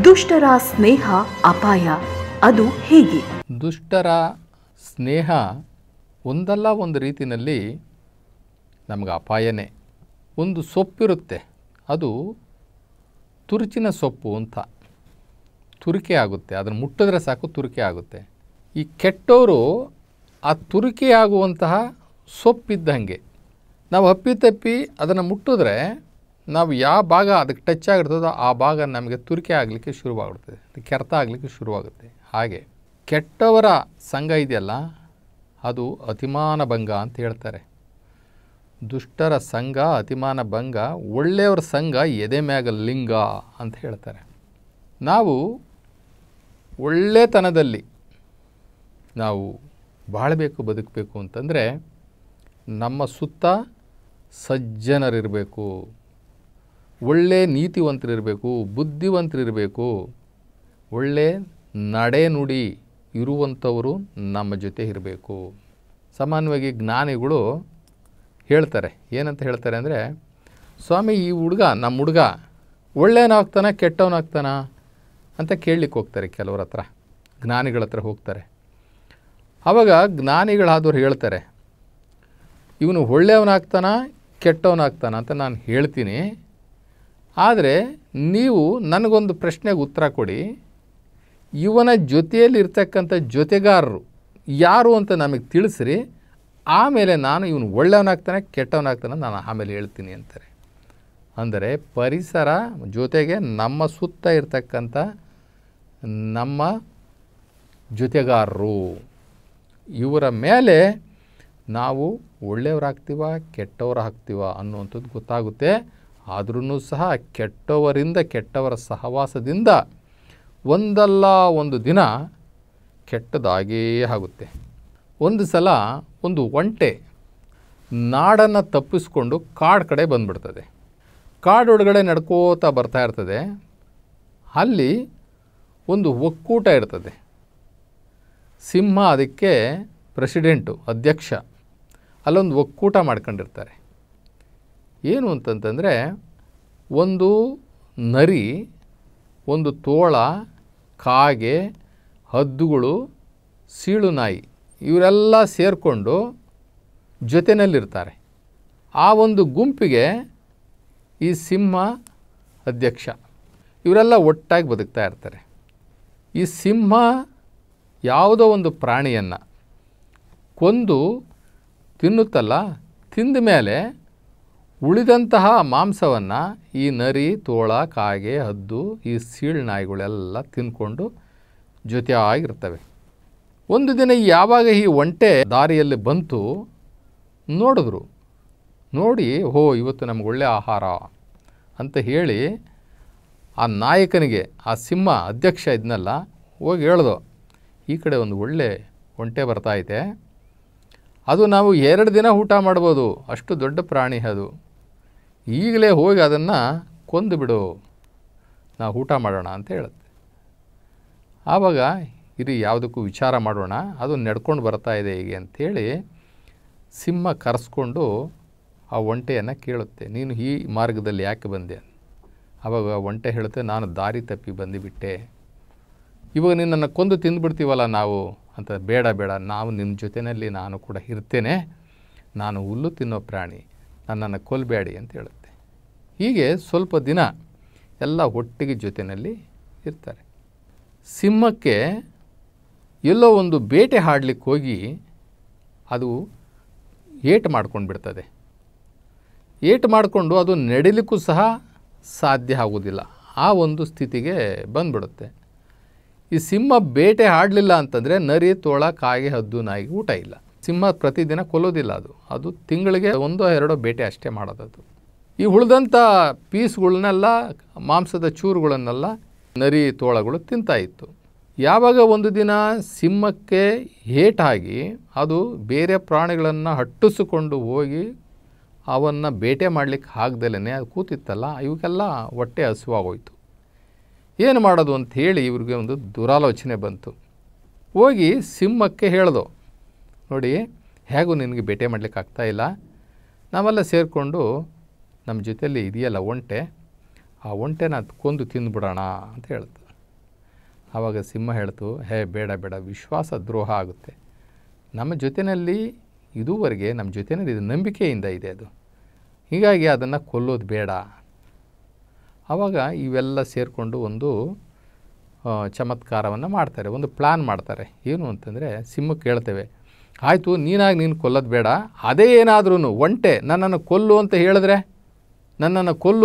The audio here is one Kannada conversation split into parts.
ದುಷ್ಟರ ಸ್ನೇಹ ಅಪಾಯ, ಅದು ಹೇಗೆ? ದುಷ್ಟರ ಸ್ನೇಹ ಒಂದಲ್ಲ ಒಂದು ರೀತಿಯಲ್ಲಿ ನಮಗೆ ಅಪಾಯನೇ. ಒಂದು ಸೊಪ್ಪಿರುತ್ತೆ, ಅದು ತುರುಚಿನ ಸೊಪ್ಪು ಅಂತ, ತುರಿಕೆ ಆಗುತ್ತೆ, ಅದನ್ನು ಮುಟ್ಟಿದ್ರೆ ಸಾಕು ತುರಿಕೆ ಆಗುತ್ತೆ. ಈ ಕೆಟ್ಟವರು ಆ ತುರಿಕೆ ಆಗುವಂತಹ ಸೊಪ್ಪಿದ್ದಂಗೆ. ನಾವು ಅಪ್ಪಿತಪ್ಪಿ ಅದನ್ನು ಮುಟ್ಟಿದ್ರೆ ನಾವು ಯಾವ ಭಾಗ ಅದಕ್ಕೆ ಟಚ್ ಆಗಿರ್ತದೋ ಆ ಭಾಗ ನಮಗೆ ತುರಿಕೆ ಆಗಲಿಕ್ಕೆ ಶುರುವಾಗ್ಬಿಡ್ತದೆ, ಕೆರೆತ ಆಗಲಿಕ್ಕೆ ಶುರುವಾಗುತ್ತೆ. ಹಾಗೆ ಕೆಟ್ಟವರ ಸಂಘ ಇದೆಯಲ್ಲ, ಅದು ಅತಿಮಾನ ಭಂಗ ಅಂತ ಹೇಳ್ತಾರೆ. ದುಷ್ಟರ ಸಂಘ ಅತಿಮಾನ ಭಂಗ, ಒಳ್ಳೆಯವರ ಸಂಘ ಎದೆ ಮ್ಯಾಗ ಲಿಂಗ ಅಂತ ಹೇಳ್ತಾರೆ. ನಾವು ಒಳ್ಳೆತನದಲ್ಲಿ ನಾವು ಬಾಳಬೇಕು, ಬದುಕಬೇಕು ಅಂತಂದರೆ ನಮ್ಮ ಸುತ್ತ ಸಜ್ಜನರಿರಬೇಕು, ಒಳ್ಳೆ ನೀತಿವಂತರಿರಬೇಕು, ಬುದ್ಧಿವಂತರಿರಬೇಕು, ಒಳ್ಳೆ ನಡೆ ನುಡಿ ಇರುವಂಥವರು ನಮ್ಮ ಜೊತೆ ಇರಬೇಕು. ಸಾಮಾನ್ಯವಾಗಿ ಜ್ಞಾನಿಗಳು ಹೇಳ್ತಾರೆ, ಏನಂತ ಹೇಳ್ತಾರೆ ಅಂದರೆ, ಸ್ವಾಮಿ ಈ ಹುಡುಗ, ನಮ್ಮ ಹುಡುಗ ಒಳ್ಳೆಯವನಾಗ್ತಾನ ಕೆಟ್ಟವನಾಗ್ತಾನ ಅಂತ ಕೇಳಲಿಕ್ಕೆ ಹೋಗ್ತಾರೆ ಕೆಲವ್ರ ಹತ್ರ, ಜ್ಞಾನಿಗಳ ಹತ್ರ ಹೋಗ್ತಾರೆ. ಆವಾಗ ಜ್ಞಾನಿಗಳಾದವ್ರು ಹೇಳ್ತಾರೆ, ಇವನು ಒಳ್ಳೆಯವನಾಗ್ತಾನ ಕೆಟ್ಟವನಾಗ್ತಾನ ಅಂತ ನಾನು ಹೇಳ್ತೀನಿ, ಆದರೆ ನೀವು ನನಗೊಂದು ಪ್ರಶ್ನೆಗೆ ಉತ್ತರ ಕೊಡಿ, ಇವನ ಜೊತೆಯಲ್ಲಿ ಇರ್ತಕ್ಕಂಥ ಜೊತೆಗಾರರು ಯಾರು ಅಂತ ನಮಗೆ ತಿಳಿಸ್ರಿ, ಆಮೇಲೆ ನಾನು ಇವನು ಒಳ್ಳೆಯವನಾಗ್ತಾನೆ ಕೆಟ್ಟವನಾಗ್ತಾನೆ ನಾನು ಆಮೇಲೆ ಹೇಳ್ತೀನಿ ಅಂತಾರೆ. ಅಂದರೆ ಪರಿಸರ ಜೊತೆಗೆ ನಮ್ಮ ಸುತ್ತ ಇರ್ತಕ್ಕಂಥ ನಮ್ಮ ಜೊತೆಗಾರರು, ಇವರ ಮೇಲೆ ನಾವು ಒಳ್ಳೆಯವರಾಗ್ತೀವ ಕೆಟ್ಟವರಾಗ್ತೀವ ಅನ್ನುವಂಥದ್ದು ಗೊತ್ತಾಗುತ್ತೆ. ಆದ್ರೂ ಸಹ ಕೆಟ್ಟವರಿಂದ, ಕೆಟ್ಟವರ ಸಹವಾಸದಿಂದ ಒಂದಲ್ಲ ಒಂದು ದಿನ ಕೆಟ್ಟದಾಗೇ ಆಗುತ್ತೆ. ಒಂದು ಸಲ ಒಂದು ಒಂಟೆ ನಾಡನ್ನು ತಪ್ಪಿಸ್ಕೊಂಡು ಕಾಡು ಕಡೆ ಬಂದುಬಿಡ್ತದೆ. ಕಾಡೊಳಗಡೆ ನಡ್ಕೋತಾ ಬರ್ತಾ ಇರ್ತದೆ. ಅಲ್ಲಿ ಒಂದು ಒಕ್ಕೂಟ ಇರ್ತದೆ. ಸಿಂಹ ಅದಕ್ಕೆ ಪ್ರೆಸಿಡೆಂಟು, ಅಧ್ಯಕ್ಷ. ಅಲ್ಲೊಂದು ಒಕ್ಕೂಟ ಮಾಡ್ಕೊಂಡಿರ್ತಾರೆ. ಏನು ಅಂತಂತಂದರೆ, ಒಂದು ನರಿ, ಒಂದು ತೋಳ, ಕಾಗೆ, ಹದ್ದುಗಳು, ಸೀಳು ನಾಯಿ ಇವರೆಲ್ಲ ಸೇರಿಕೊಂಡು ಜೊತೆಯಲ್ಲಿರ್ತಾರೆ. ಆ ಒಂದು ಗುಂಪಿಗೆ ಈ ಸಿಂಹ ಅಧ್ಯಕ್ಷ. ಇವರೆಲ್ಲ ಒಟ್ಟಾಗಿ ಬದುಕ್ತಾ ಇರ್ತಾರೆ. ಈ ಸಿಂಹ ಯಾವುದೋ ಒಂದು ಪ್ರಾಣಿಯನ್ನು ಕೊಂದು ತಿನ್ನುತ್ತಲ್ಲ, ತಿಂದ ಮೇಲೆ ಉಳಿದಂತಹ ಮಾಂಸವನ್ನು ಈ ನರಿ, ತೋಳ, ಕಾಗೆ, ಹದ್ದು, ಈ ಸೀಳು ನಾಯಿಗಳೆಲ್ಲ ತಿಂದ್ಕೊಂಡು ಜೊತೆಯಾಗಿರ್ತವೆ. ಒಂದು ದಿನ ಯಾವಾಗ ಈ ಒಂಟೆ ದಾರಿಯಲ್ಲಿ ಬಂತು, ನೋಡಿದ್ರು. ನೋಡಿ, ಇವತ್ತು ನಮ್ಗೆ ಒಳ್ಳೆಯ ಆಹಾರ ಅಂತ ಹೇಳಿ ಆ ನಾಯಕನಿಗೆ, ಆ ಸಿಂಹ ಅಧ್ಯಕ್ಷ ಇದನ್ನೆಲ್ಲ ಹೋಗಿ ಹೇಳ್ದು, ಈ ಕಡೆ ಒಂದು ಒಳ್ಳೆ ಒಂಟೆ ಬರ್ತಾಯಿದೆ, ಅದು ನಾವು 2 ದಿನ ಊಟ ಮಾಡ್ಬೋದು, ಅಷ್ಟು ದೊಡ್ಡ ಪ್ರಾಣಿ ಅದು, ಈಗಲೇ ಹೋಗಿ ಅದನ್ನು ಕೊಂದು ಬಿಡು, ನಾವು ಊಟ ಮಾಡೋಣ ಅಂತ ಹೇಳುತ್ತೆ. ಆವಾಗ ಇರಿ ಯಾವುದಕ್ಕೂ ವಿಚಾರ ಮಾಡೋಣ, ಅದು ನಡ್ಕೊಂಡು ಬರ್ತಾ ಇದೆ ಹೀಗೆ ಅಂಥೇಳಿ ಸಿಂಹ ಕರೆಸ್ಕೊಂಡು ಆ ಒಂಟೆಯನ್ನು ಕೇಳುತ್ತೆ, ನೀನು ಈ ಮಾರ್ಗದಲ್ಲಿ ಯಾಕೆ ಬಂದೆ? ಆವಾಗ ಒಂಟೆ ಹೇಳುತ್ತೆ, ನಾನು ದಾರಿ ತಪ್ಪಿ ಬಂದುಬಿಟ್ಟೆ, ಇವಾಗ ನಿನ್ನನ್ನು ಕೊಂದು ತಿಂದುಬಿಡ್ತೀವಲ್ಲ ನಾವು ಅಂತ. ಬೇಡ ಬೇಡ, ನಾವು ನಿಮ್ಮ ಜೊತೆಯಲ್ಲಿ ನಾನು ಕೂಡ ಇರ್ತೇನೆ, ನಾನು ಹುಲ್ಲು ತಿನ್ನೋ ಪ್ರಾಣಿ, ನನ್ನನ್ನು ಕೊಲ್ಲಬೇಡಿ ಅಂತ ಹೇಳುತ್ತೆ. ಹೀಗೆ ಸ್ವಲ್ಪ ದಿನ ಎಲ್ಲ ಒಟ್ಟಿಗೆ ಜೊತೆಯಲ್ಲಿ ಇರ್ತಾರೆ. ಸಿಂಹಕ್ಕೆ ಎಲ್ಲೋ ಒಂದು ಬೇಟೆ ಆಡಲಿಕ್ಕೆ ಹೋಗಿ ಅದು ಏಟು ಮಾಡ್ಕೊಂಡು ಬಿಡ್ತದೆ. ಏಟು ಮಾಡಿಕೊಂಡು ಅದು ನಡಿಲಿಕ್ಕೂ ಸಹ ಸಾಧ್ಯ ಆಗೋದಿಲ್ಲ, ಆ ಒಂದು ಸ್ಥಿತಿಗೆ ಬಂದುಬಿಡುತ್ತೆ. ಈ ಸಿಂಹ ಬೇಟೆ ಆಡಲಿಲ್ಲ ಅಂತಂದರೆ ನರಿ, ತೋಳ, ಕಾಗೆ, ಹದ್ದು, ನಾಯಿಗೆ ಊಟ ಇಲ್ಲ. ಸಿಂಹ ಪ್ರತಿದಿನ ಕೊಲ್ಲೋದಿಲ್ಲ, ಅದು ತಿಂಗಳಿಗೆ 1-2 ಬೇಟೆ ಅಷ್ಟೇ ಮಾಡೋದದು. ಈ ಉಳಿದಂಥ ಪೀಸ್ಗಳನ್ನೆಲ್ಲ, ಮಾಂಸದ ಚೂರುಗಳನ್ನೆಲ್ಲ ನರಿ, ತೋಳಗಳು ತಿಂತಾಯಿತ್ತು. ಯಾವಾಗ ಒಂದು ದಿನ ಸಿಂಹಕ್ಕೆ ಏಟಾಗಿ ಅದು ಬೇರೆ ಪ್ರಾಣಿಗಳನ್ನು ಹಟ್ಟಿಸಿಕೊಂಡು ಹೋಗಿ ಅವನ್ನು ಬೇಟೆ ಮಾಡಲಿಕ್ಕೆ ಆಗದಲೇ ಅದು ಕೂತಿತ್ತಲ್ಲ, ಇವಕ್ಕೆಲ್ಲ ಹೊಟ್ಟೆ ಹಸಿವಾಗೋಯ್ತು. ಏನು ಮಾಡೋದು ಅಂತ ಹೇಳಿ ಇವ್ರಿಗೆ ಒಂದು ದುರಾಲೋಚನೆ ಬಂತು. ಹೋಗಿ ಸಿಂಹಕ್ಕೆ ಹೇಳ್ದು, ನೋಡಿ ಹೇಗೂ ನಿನಗೆ ಬೇಟೆ ಮಾಡಲಿಕ್ಕೆ ಆಗ್ತಾಯಿಲ್ಲ, ನಾವೆಲ್ಲ ಸೇರಿಕೊಂಡು ನಮ್ಮ ಜೊತೆಯಲ್ಲಿ ಇದೆಯಲ್ಲ ಒಂಟೆ, ಆ ಒಂಟೆನ ಕೊಂದು ತಿಂದುಬಿಡೋಣ ಅಂತ ಹೇಳ್ತಾರೆ. ಆವಾಗ ಸಿಂಹ ಹೇಳ್ತು, ಹೇ ಬೇಡ ಬೇಡ, ವಿಶ್ವಾಸ ದ್ರೋಹ ಆಗುತ್ತೆ. ನಮ್ಮ ಜೊತೆಯಲ್ಲಿ ಇದುವರೆಗೆ ನಮ್ಮ ಜೊತೆಯಲ್ಲಿ ಇದು ನಂಬಿಕೆಯಿಂದ ಇದೆ ಅದು, ಹೀಗಾಗಿ ಅದನ್ನು ಕೊಲ್ಲೋದು ಬೇಡ. ಆವಾಗ ಇವೆಲ್ಲ ಸೇರಿಕೊಂಡು ಒಂದು ಚಮತ್ಕಾರವನ್ನು ಮಾಡ್ತಾರೆ, ಒಂದು ಪ್ಲ್ಯಾನ್ ಮಾಡ್ತಾರೆ. ಏನು ಅಂತಂದರೆ ಸಿಂಹಕ್ಕೆ ಹೇಳ್ತೇವೆ, ಆಯಿತು ನೀನು ಕೊಲ್ಲೋದು ಬೇಡ, ಅದೇ ಏನಾದ್ರೂ ಒಂಟೆ ನನ್ನನ್ನು ಕೊಲ್ಲು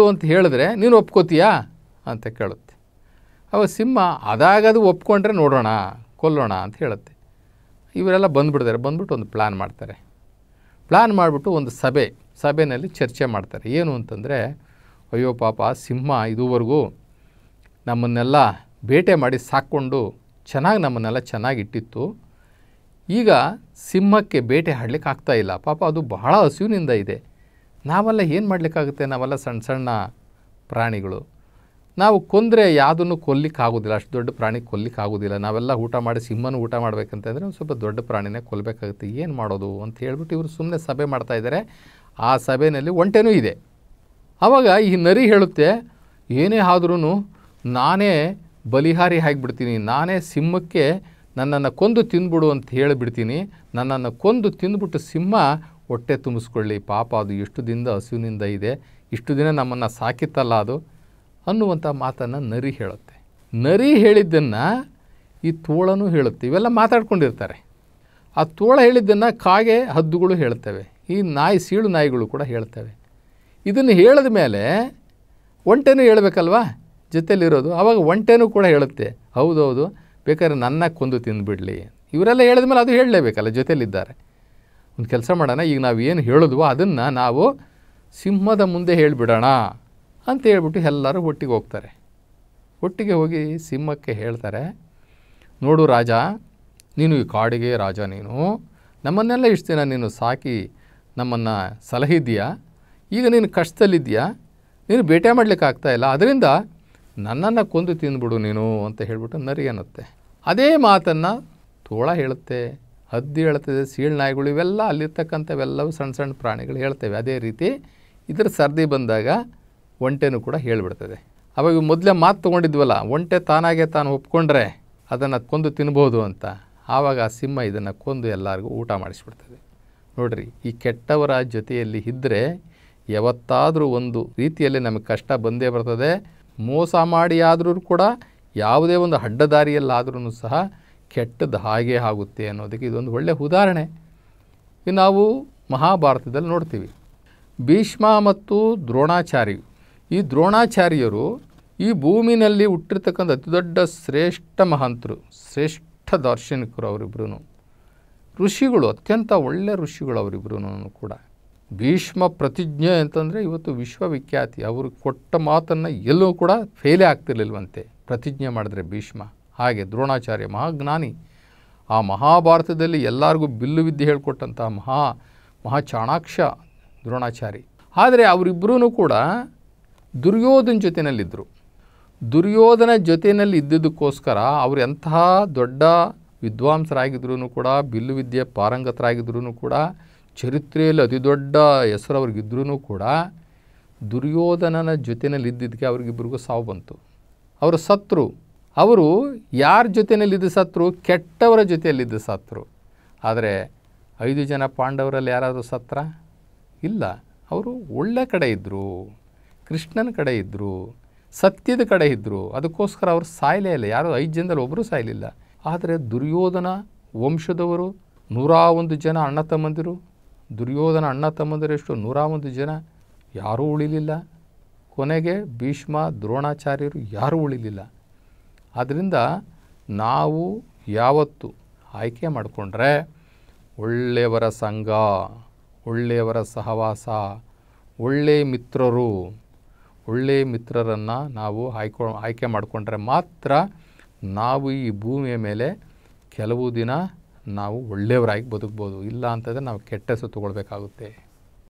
ಅಂತ ಹೇಳಿದ್ರೆ ನೀನು ಒಪ್ಕೋತೀಯಾ ಅಂತ ಕೇಳುತ್ತೆ. ಅವಾಗ ಸಿಂಹ ಅದಾಗದು ಒಪ್ಕೊಂಡ್ರೆ ನೋಡೋಣ, ಕೊಲ್ಲೋಣ ಅಂತ ಹೇಳುತ್ತೆ. ಇವರೆಲ್ಲ ಬಂದ್ಬಿಟ್ಟು ಒಂದು ಪ್ಲ್ಯಾನ್ ಮಾಡ್ತಾರೆ. ಪ್ಲ್ಯಾನ್ ಮಾಡಿಬಿಟ್ಟು ಒಂದು ಸಭೆಯಲ್ಲಿ ಚರ್ಚೆ ಮಾಡ್ತಾರೆ. ಏನು ಅಂತಂದರೆ, ಅಯ್ಯೋ ಪಾಪ ಸಿಂಹ ಇದುವರೆಗೂ ನಮ್ಮನ್ನೆಲ್ಲ ಬೇಟೆ ಮಾಡಿ ಸಾಕ್ಕೊಂಡು ನಮ್ಮನ್ನೆಲ್ಲ ಚೆನ್ನಾಗಿಟ್ಟಿತ್ತು. ಈಗ ಸಿಂಹಕ್ಕೆ ಬೇಟೆ ಆಡಲಿಕ್ಕೆ ಆಗ್ತಾಯಿಲ್ಲ, ಪಾಪ ಅದು ಬಹಳ ಹಸಿವಿನಿಂದ ಇದೆ. ನಾವೆಲ್ಲ ಏನು ಮಾಡಲಿಕ್ಕಾಗುತ್ತೆ, ನಾವೆಲ್ಲ ಸಣ್ಣ ಸಣ್ಣ ಪ್ರಾಣಿಗಳು, ನಾವು ಕೊಂದರೆ ಯಾವುದನ್ನು ಕೊಲ್ಲಿಕ್ಕಾಗೋದಿಲ್ಲ, ಅಷ್ಟು ದೊಡ್ಡ ಪ್ರಾಣಿ ಕೊಲ್ಲಿಕ್ಕಾಗೋದಿಲ್ಲ. ನಾವೆಲ್ಲ ಊಟ ಮಾಡಿ ಸಿಂಹನೂ ಊಟ ಮಾಡಬೇಕಂತಂದರೆ ಒಂದು ಸ್ವಲ್ಪ ದೊಡ್ಡ ಪ್ರಾಣಿನೇ ಕೊಲ್ಲಬೇಕಾಗುತ್ತೆ, ಏನು ಮಾಡೋದು ಅಂತ ಹೇಳ್ಬಿಟ್ಟು ಇವರು ಸುಮ್ಮನೆ ಸಭೆ ಮಾಡ್ತಾಯಿದ್ದಾರೆ. ಆ ಸಭೆಯಲ್ಲಿ ಒಂಟೆನೂ ಇದೆ. ಆವಾಗ ಈ ನರಿ ಹೇಳುತ್ತೆ, ಏನೇ ಆದ್ರೂ ನಾನೇ ಬಲಿಹಾರಿ ಆಗಿಬಿಡ್ತೀನಿ, ನಾನೇ ಸಿಂಹಕ್ಕೆ ನನ್ನನ್ನು ಕೊಂದು ತಿಂದ್ಬಿಡು ಅಂತ ಹೇಳಿಬಿಡ್ತೀನಿ, ನನ್ನನ್ನು ಕೊಂದು ತಿಂದ್ಬಿಟ್ಟು ಸಿಂಹ ಹೊಟ್ಟೆ ತುಂಬಿಸ್ಕೊಳ್ಳಿ, ಪಾಪ ಅದು ಎಷ್ಟು ದಿನದ ಹಸುವಿನಿಂದ ಇದೆ, ಇಷ್ಟು ದಿನ ನಮ್ಮನ್ನು ಸಾಕಿತ್ತಲ್ಲ ಅದು ಅನ್ನುವಂಥ ಮಾತನ್ನು ನರಿ ಹೇಳುತ್ತೆ. ನರಿ ಹೇಳಿದ್ದನ್ನು ಈ ತೋಳನೂ ಹೇಳುತ್ತೆ. ಇವೆಲ್ಲ ಮಾತಾಡ್ಕೊಂಡಿರ್ತಾರೆ. ಆ ತೋಳ ಹೇಳಿದ್ದನ್ನು ಕಾಗೆ ಹದ್ದುಗಳು ಹೇಳ್ತವೆ, ಈ ಸೀಳು ನಾಯಿಗಳು ಕೂಡ ಹೇಳ್ತವೆ. ಇದನ್ನು ಹೇಳಿದ ಮೇಲೆ ಒಂಟೆನೂ ಹೇಳಬೇಕಲ್ವಾ ಜೊತೆಯಲ್ಲಿರೋದು. ಆವಾಗ ಒಂಟೆನೂ ಕೂಡ ಹೇಳುತ್ತೆ, ಹೌದೌದು ಬೇಕಾದ್ರೆ ನನ್ನ ಕೊಂದು ತಿಂದುಬಿಡಲಿ. ಇವರೆಲ್ಲ ಹೇಳಿದ ಮೇಲೆ ಅದು ಹೇಳಲೇಬೇಕಲ್ಲ, ಜೊತೆಯಲ್ಲಿದ್ದಾರೆ. ಒಂದು ಕೆಲಸ ಮಾಡೋಣ, ಈಗ ನಾವು ಏನು ಹೇಳಿದ್ವೋ ಅದನ್ನು ನಾವು ಸಿಂಹದ ಮುಂದೆ ಹೇಳಿಬಿಡೋಣ ಅಂತ ಹೇಳ್ಬಿಟ್ಟು ಎಲ್ಲರೂ ಒಟ್ಟಿಗೆ ಹೋಗ್ತಾರೆ. ಒಟ್ಟಿಗೆ ಹೋಗಿ ಸಿಂಹಕ್ಕೆ ಹೇಳ್ತಾರೆ, ನೋಡು ರಾಜ, ನೀನು ಈ ಕಾಡಿಗೆ ರಾಜ, ನೀನು ನಮ್ಮನ್ನೆಲ್ಲ ಇಷ್ಟು ದಿನ ನೀನು ಸಾಕಿ ನಮ್ಮನ್ನು ಸಲಹಿದ್ದೀಯಾ, ಈಗ ನೀನು ಕಷ್ಟದಲ್ಲಿದ್ದೀಯಾ, ನೀನು ಬೇಟೆ ಮಾಡಲಿಕ್ಕೆ ಆಗ್ತಾಯಿಲ್ಲ, ಅದರಿಂದ ನನ್ನನ್ನು ಕೊಂದು ತಿಂದುಬಿಡು ನೀನು ಅಂತ ಹೇಳ್ಬಿಟ್ಟು ನರಿ ಅನ್ನುತ್ತೆ. ಅದೇ ಮಾತನ್ನು ತೋಳ ಹೇಳುತ್ತೆ, ಹದ್ದು ಹೇಳ್ತದೆ, ಸೀಳು ನಾಯಿಗಳು, ಇವೆಲ್ಲ ಅಲ್ಲಿರ್ತಕ್ಕಂಥವೆಲ್ಲವೂ ಸಣ್ಣ ಸಣ್ಣ ಪ್ರಾಣಿಗಳು ಹೇಳ್ತೇವೆ. ಅದೇ ರೀತಿ ಇದರ ಸರ್ದಿ ಬಂದಾಗ ಒಂಟೆನೂ ಕೂಡ ಹೇಳಿಬಿಡ್ತದೆ. ಅವಾಗ ಮೊದಲೇ ಮಾತು ತೊಗೊಂಡಿದ್ವಲ್ಲ, ಒಂಟೆ ತಾನಾಗೆ ತಾನು ಒಪ್ಕೊಂಡ್ರೆ ಅದನ್ನು ಕೊಂದು ತಿನ್ಬೋದು ಅಂತ. ಆವಾಗ ಆ ಸಿಂಹ ಇದನ್ನು ಕೊಂದು ಎಲ್ಲರಿಗೂ ಊಟ ಮಾಡಿಸ್ಬಿಡ್ತದೆ. ನೋಡಿರಿ, ಈ ಕೆಟ್ಟವರ ಜೊತೆಯಲ್ಲಿ ಇದ್ದರೆ ಯಾವತ್ತಾದರೂ ಒಂದು ರೀತಿಯಲ್ಲಿ ನಮಗೆ ಕಷ್ಟ ಬಂದೇ ಬರ್ತದೆ. ಮೋಸ ಮಾಡಿ ಆದರೂ ಕೂಡ ಯಾವುದೇ ಒಂದು ಅಡ್ಡದಾರಿಯಲ್ಲಾದ್ರೂ ಸಹ ಕೆಟ್ಟದ್ದು ಹಾಗೇ ಆಗುತ್ತೆ ಅನ್ನೋದಕ್ಕೆ ಇದೊಂದು ಒಳ್ಳೆಯ ಉದಾಹರಣೆ. ನಾವು ಮಹಾಭಾರತದಲ್ಲಿ ನೋಡ್ತೀವಿ, ಭೀಷ್ಮ ಮತ್ತು ದ್ರೋಣಾಚಾರ್ಯ, ಈ ದ್ರೋಣಾಚಾರ್ಯರು ಈ ಭೂಮಿನಲ್ಲಿ ಹುಟ್ಟಿರ್ತಕ್ಕಂಥ ಅತಿ ದೊಡ್ಡ ಶ್ರೇಷ್ಠ ಮಹಂತರು, ಶ್ರೇಷ್ಠ ದಾರ್ಶನಿಕರು ಅವರಿಬ್ಬರೂ, ಋಷಿಗಳು, ಅತ್ಯಂತ ಒಳ್ಳೆಯ ಋಷಿಗಳು ಅವರಿಬ್ಬರೂ ಕೂಡ. ಭೀಷ್ಮ ಪ್ರತಿಜ್ಞೆ ಅಂತಂದರೆ ಇವತ್ತು ವಿಶ್ವವಿಖ್ಯಾತಿ. ಅವರು ಕೊಟ್ಟ ಮಾತನ್ನು ಎಲ್ಲೂ ಕೂಡ ಫೇಲೇ ಆಗ್ತಿರ್ಲಿಲ್ವಂತೆ, ಪ್ರತಿಜ್ಞೆ ಮಾಡಿದ್ರೆ ಭೀಷ್ಮ. ಹಾಗೆ ದ್ರೋಣಾಚಾರ್ಯ ಮಹಾಜ್ಞಾನಿ, ಆ ಮಹಾಭಾರತದಲ್ಲಿ ಎಲ್ಲರಿಗೂ ಬಿಲ್ಲು ವಿದ್ಯೆ ಹೇಳಿಕೊಟ್ಟಂಥ ಮಹಾ ಚಾಣಾಕ್ಷ ದ್ರೋಣಾಚಾರಿ. ಆದರೆ ಅವರಿಬ್ಬರೂ ಕೂಡ ದುರ್ಯೋಧನ ಜೊತೆಯಲ್ಲಿದ್ದರು. ದುರ್ಯೋಧನ ಜೊತೆಯಲ್ಲಿ ಇದ್ದಿದ್ದಕ್ಕೋಸ್ಕರ ಅವರು ಎಂತಹ ದೊಡ್ಡ ವಿದ್ವಾಂಸರಾಗಿದ್ರೂ ಕೂಡ, ಬಿಲ್ಲು ವಿದ್ಯೆ ಪಾರಂಗತರಾಗಿದ್ರೂ ಕೂಡ, ಚರಿತ್ರೆಯಲ್ಲಿ ಅತಿ ದೊಡ್ಡ ಹೆಸರು ಅವ್ರಿಗಿದ್ರೂ ಕೂಡ, ದುರ್ಯೋಧನನ ಜೊತೆಯಲ್ಲಿ ಇದ್ದಿದ್ದಕ್ಕೆ ಅವ್ರಿಗಿಬ್ಬರಿಗೂ ಸಾವು ಬಂತು. ಅವರು ಸತ್ರು. ಅವರು ಯಾರ ಜೊತೆಯಲ್ಲಿದ್ದು ಸತ್ರು? ಕೆಟ್ಟವರ ಜೊತೆಯಲ್ಲಿದ್ದು ಸತ್ರು. ಆದರೆ 5 ಜನ ಪಾಂಡವರಲ್ಲಿ ಯಾರಾದರೂ ಸತ್ರ? ಇಲ್ಲ. ಅವರು ಒಳ್ಳೆ ಕಡೆ ಇದ್ದರು, ಕೃಷ್ಣನ ಕಡೆ ಇದ್ದರು, ಸತ್ಯದ ಕಡೆ ಇದ್ದರು. ಅದಕ್ಕೋಸ್ಕರ ಅವರು ಸಾಯಲೇ ಇಲ್ಲ. ಯಾರು 5 ಜನದಲ್ಲಿ ಒಬ್ಬರು ಸಾಯಲಿಲ್ಲ. ಆದರೆ ದುರ್ಯೋಧನ ವಂಶದವರು 101 ಜನ ಅಣ್ಣ ತಮ್ಮಂದಿರು, ದುರ್ಯೋಧನ ಅಣ್ಣ ತಮ್ಮಂದಿರೆಷ್ಟು 101 ಜನ, ಯಾರೂ ಉಳಿಲಿಲ್ಲ. ಕೊನೆಗೆ ಭೀಷ್ಮ ದ್ರೋಣಾಚಾರ್ಯರು ಯಾರೂ ಉಳಿಲಿಲ್ಲ. ಆದ್ದರಿಂದ ನಾವು ಯಾವತ್ತು ಆಯ್ಕೆ ಮಾಡಿಕೊಂಡ್ರೆ ಒಳ್ಳೆಯವರ ಸಂಘ, ಒಳ್ಳೆಯವರ ಸಹವಾಸ, ಒಳ್ಳೆಯ ಮಿತ್ರರನ್ನು ನಾವು ಆಯ್ಕೆ ಮಾಡಿಕೊಂಡ್ರೆ ಮಾತ್ರ ನಾವು ಈ ಭೂಮಿಯ ಮೇಲೆ ಕೆಲವು ದಿನ ನಾವು ಒಳ್ಳೆಯವರಾಗಿ ಬದುಕ್ಬೋದು. ಇಲ್ಲ ಅಂತಂದರೆ ನಾವು ಕೆಟ್ಟ ಹೆಸರು ತೊಗೊಳ್ಬೇಕಾಗುತ್ತೆ.